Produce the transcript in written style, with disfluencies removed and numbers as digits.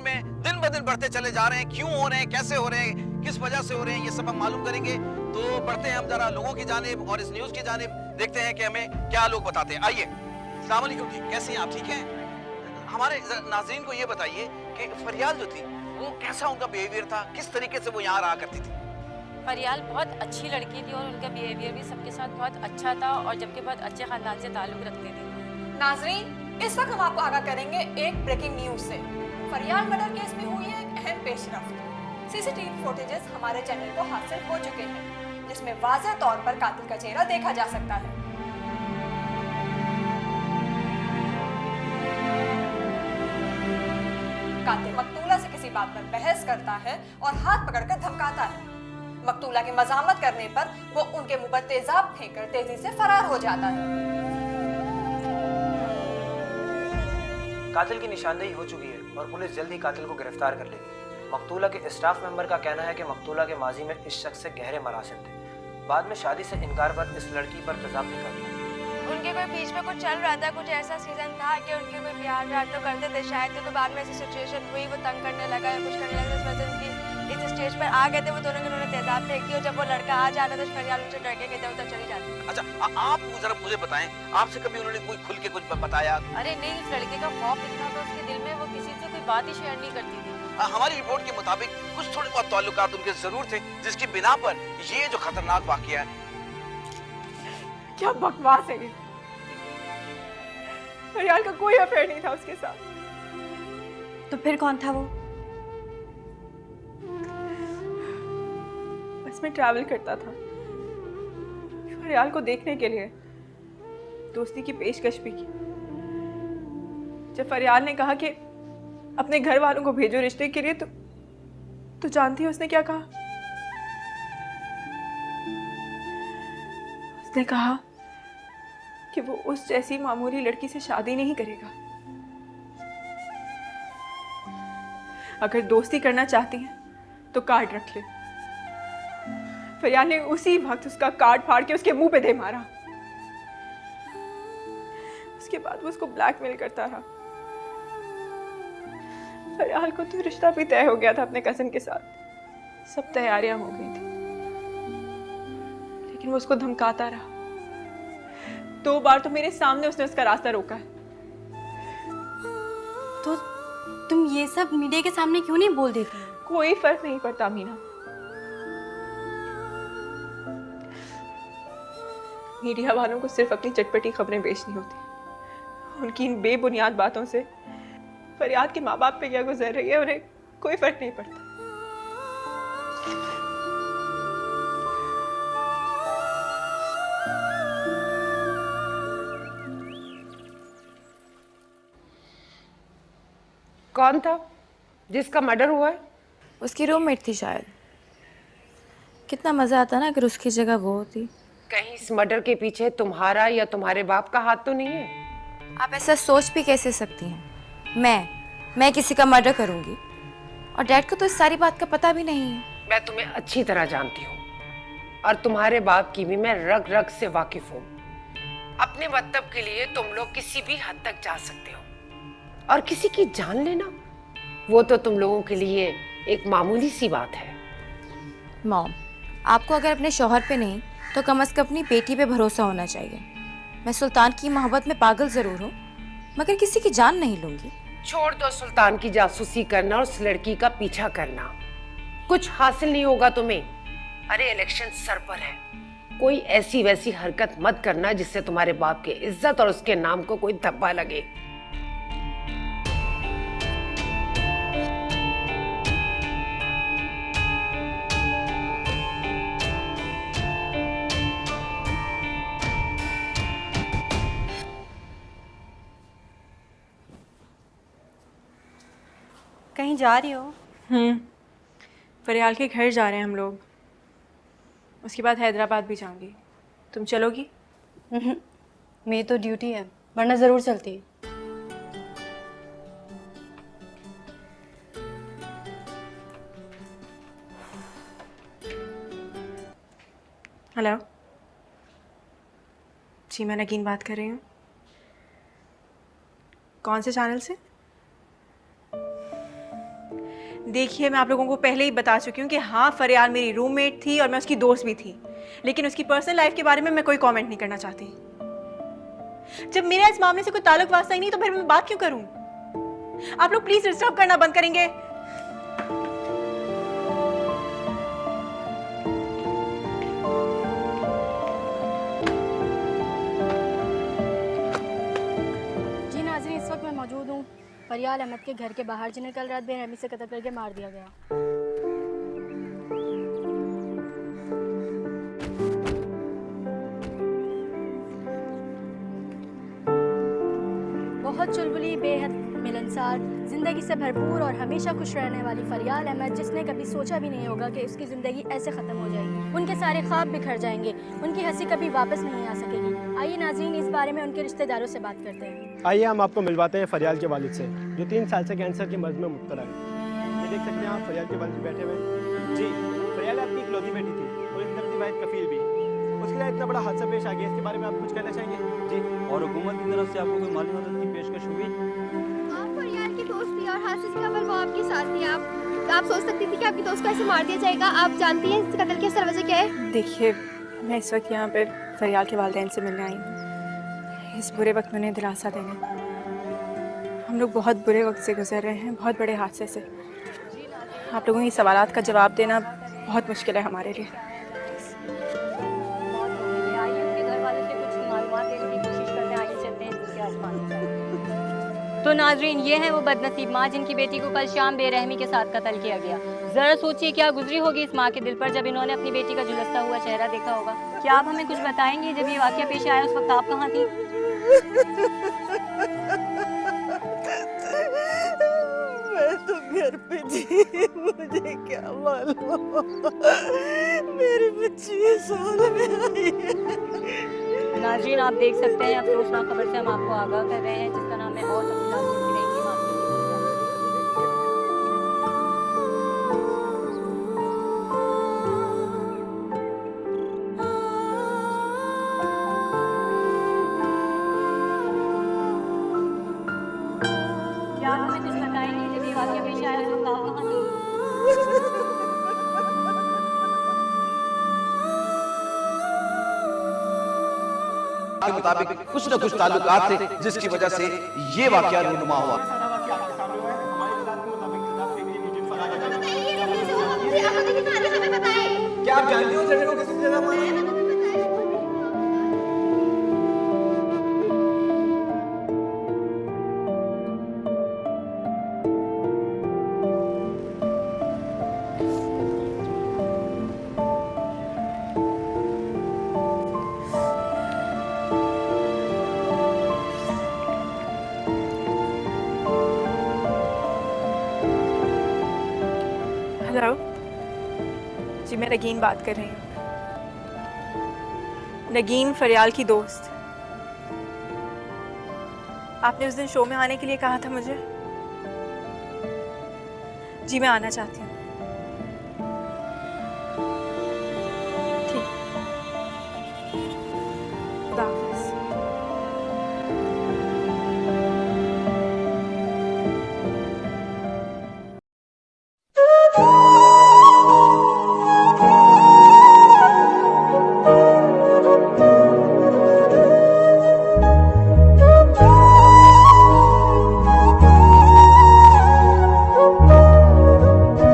में दिन ब दिन बढ़ते चले जा रहे हैं। क्यों हो रहे हैं, कैसे हो रहे हैं, किस वजह से हो रहे हैं, ये सब हम मालूम करेंगे। तो बढ़ते हैं हम जरा लोगों की जानिब और इस न्यूज की जानिब, देखते हैं कि हमें क्या लोग बताते हैं। आइए। अस्सलाम वालेकुम जी, कैसे हैं आप, ठीक हैं? हमारे नाज़रीन को ये बताइए कि फरियाल जो थी वो कैसा उनका बिहेवियर था, किस तरीके से वो यहाँ रहा करती थी? फरियाल बहुत अच्छी लड़की थी और उनका बिहेवियर भी सबके साथ बहुत अच्छा था और जबकि बहुत अच्छे खानदान से ताल्लुक़ रखती थी। नाजरीन, इस वक्त हम आपको आगाह करेंगे एक ब्रेकिंग न्यूज से। फरियाल मर्डर केस में हुई है एक अहम पेशरफ्त। सीसीटीवी फुटेजेस हमारे चैनल को हासिल हो चुके हैं, जिसमें वाज़ेह तौर पर कातिल का चेहरा देखा जा सकता है। कातिल मकतूला से किसी बात पर बहस करता है और हाथ पकड़कर धमकाता है। मकतूला की मजामत करने पर वो उनके मुंह पर तेजाब फेंककर तेजी से फरार हो जाता है। कातिल की निशानदेही हो चुकी है और पुलिस जल्द ही कातिल को गिरफ्तार कर लेगी। मकतूला के स्टाफ मेंबर का कहना है कि मकतूला के माजी में इस शख्स से गहरे मरासिम थे। बाद में शादी से इनकार पर इस लड़की पर तेजाब भी कर दिया। उनके कोई बीच में कुछ चल रहा था, कुछ ऐसा सीजन था कि उनके कोई प्यार व्यार तो करते थे शायद, तो बाद में ऐसी सिचुएशन हुई, वो तंग करने लगा या कुछ करने लगा, इस वजह से इस स्टेज पर आ गए थे वो दोनों के। उन्होंने तेजाब फेंक दिया और जब वो लड़का आ जाता था फरियाल उनसे डर के इधर उधर चली जाती। अच्छा, आप जरा मुझे बताएं, आपसे कभी उन्होंने कोई खुल के कुछ बताया? अरे नहीं, उस लड़के का खौफ इतना था उसके दिल में, वो किसी से कोई बात ही शेयर नहीं करती थी। हमारी रिपोर्ट के मुताबिक कुछ थोड़े बहुत ताल्लुकात उनके जरूर थे, जिसकी बिना पर ये जो खतरनाक वाकया है। क्या बकवास है ये। फरियाल का कोई अफेयर नहीं था उसके साथ। तो फिर कौन था वो? बस में ट्रैवल करता था, फरियाल को देखने के लिए दोस्ती की पेशकश भी की। जब फरियाल ने कहा कि अपने घर वालों को भेजो रिश्ते के लिए, तो जानती है उसने क्या कहा? उसने कहा कि वो उस जैसी मामूली लड़की से शादी नहीं करेगा। अगर दोस्ती करना चाहती हैं तो कार्ड रख ले। फरियाल ने उसी वक्त उसका कार्ड फाड़ के उसके मुंह पे दे मारा। उसके बाद वो उसको ब्लैकमेल करता रहा। फरियाल को तो रिश्ता भी तय हो गया था अपने कजिन के साथ, सब तैयारियां हो गई थी, लेकिन वो उसको धमकाता रहा। 2 बार तो मेरे सामने उसने उसका रास्ता रोका है। तो तुम ये सब मीडिया के सामने क्यों नहीं बोल देती? कोई फर्क नहीं पड़ता मीना। मीडिया वालों को सिर्फ अपनी चटपटी खबरें बेचनी होती। उनकी इन बेबुनियाद बातों से फरियाद के माँ बाप पे क्या गुजर रही है उन्हें कोई फर्क नहीं पड़ता। कौन था जिसका मर्डर हुआ है? उसकी रूममेट थी शायद। कितना मजा आता ना अगर उसकी जगह वो होती। कहीं इस मर्डर के पीछे तुम्हारा या तुम्हारे बाप का हाथ तो नहीं है? आप ऐसा सोच भी कैसे सकती हैं? मैं किसी का मर्डर करूंगी? और डैड को तो इस सारी बात का पता भी नहीं है। मैं तुम्हें अच्छी तरह जानती हूँ और तुम्हारे बाप की भी मैं रग रग से वाकिफ हूँ। अपने मतलब के लिए तुम लोग किसी भी हद तक जा सकते हो और किसी की जान लेना वो तो तुम लोगों के लिए एक मामूली सी बात है। मॉम, आपको अगर अपने शौहर पे नहीं तो कम से कम अपनी बेटी पे भरोसा होना चाहिए। मैं सुल्तान की मोहब्बत में पागल जरूर हूँ मगर किसी की जान नहीं लूंगी। छोड़ दो सुल्तान की जासूसी करना और उस लड़की का पीछा करना, कुछ हासिल नहीं होगा तुम्हें। अरे इलेक्शन सर पर है, कोई ऐसी वैसी हरकत मत करना जिससे तुम्हारे बाप की इज्जत और उसके नाम को कोई धब्बा लगे। कहीं जा रही हो? फरियाल के घर जा रहे हैं हम लोग। उसके बाद हैदराबाद भी जाऊंगी। तुम चलोगी? मेरी तो ड्यूटी है, वरना ज़रूर चलती। हेलो जी, मैं नगीन बात कर रही हूँ। कौन से चैनल से? देखिए, मैं आप लोगों को पहले ही बता चुकी हूँ कि हाँ, फरियाल मेरी रूममेट थी और मैं उसकी दोस्त भी थी, लेकिन उसकी पर्सनल लाइफ के बारे में मैं कोई कमेंट नहीं करना चाहती। जब मेरा इस मामले से कोई ताल्लुक वास्ता ही नहीं तो फिर मैं बात क्यों करूँ? आप लोग प्लीज डिस्टर्ब करना बंद करेंगे? जी नाज़रीन, इस वक्त मैं मौजूद हूँ फरियाल अहमद के घर के बाहर, जिन्हें कल रात बेरहमी से कत्ल करके मार दिया गया। बहुत चुलबुली, बेहद मिलनसार, ज़िंदगी से भरपूर और हमेशा खुश रहने वाली फरियाल अहमद, जिसने कभी सोचा भी नहीं होगा कि उसकी ज़िंदगी ऐसे ख़त्म हो जाएगी। उनके सारे ख्वाब बिखर जाएंगे, उनकी हंसी कभी वापस नहीं आ सकेगी। आइए नाज़रीन, इस बारे में उनके रिश्तेदारों से बात करते हैं। आइए हम आपको मिलवाते हैं फरियाल के वालिद से, जो 3 साल से कैंसर की मर्ज में मुब्तला है। ये देख सकते हैं आप फरियाल के वालिद बैठे हुए हैं। जी, फरियाल आपकी इकलौती बेटी थी और इनकी वाहिद कफील भी। उसके लिए इतना बड़ा हादसा पेश आ गया, इसके बारे में आप कुछ कहना चाहेंगे? जी। और हुकूमत की तरफ से आपको कोई माली मदद की पेशकश हुई? आप फरियाल की दोस्त थी और हादसे से कबल वो आपके साथ थी। आप सोच सकती थी कि आपकी दोस्त को ऐसे मार दिया जाएगा? आप जानती हैं इस कत्ल की असल वजह क्या है? देखिए, मैं इस वक्त यहाँ पे फरियाल के वालिदैन से मिलने आई हूँ, इस बुरे वक्त में उन्हें दिलासा देने। हम लोग बहुत बुरे वक्त से गुजर रहे हैं, बहुत बड़े हादसे से। आप लोगों के सवालात का जवाब देना बहुत मुश्किल है हमारे लिए। आइए उनके घर वालों से कुछ मालूमात लेने की कोशिश करते हैं। आइए चलते हैं इसके आसमान। तो नाजरीन, ये है वो बदनसीब माँ जिनकी बेटी को कल शाम बेरहमी के साथ कत्ल किया गया। जरा सोचिए क्या गुजरी होगी इस माँ के दिल पर जब इन्होंने अपनी बेटी का झुलसता हुआ चेहरा देखा होगा। क्या आप हमें कुछ बताएंगे, जब ये वाकया पेश आया उस वक्त आप कहाँ थी? मैं तो घर पे थी, मुझे क्या मालूम मेरी बच्ची इस हाल में आई है। नाजरीन, आप देख सकते हैं अफसोसनाक खबर से हम आपको आगाह कर रहे हैं, जिस तरह हमें और तफसीलात मिलती रहेंगी हम आपको क्या आप हमें कुछ बताएंगे, जब ये वाकया पेश आया उस वक्त आप कहाँ थी? के मुताबिक कुछ न कुछ ताल्लुकात थे जिसकी वजह से ये वाकया रूनुमा हुआ। क्या आप जानते हो जगह को किसने ज्यादा मारा? हेलो जी, मैं नगीन बात कर रही हूँ। नगीन, फरियाल की दोस्त। आपने उस दिन शो में आने के लिए कहा था मुझे। जी, मैं आना चाहती हूँ।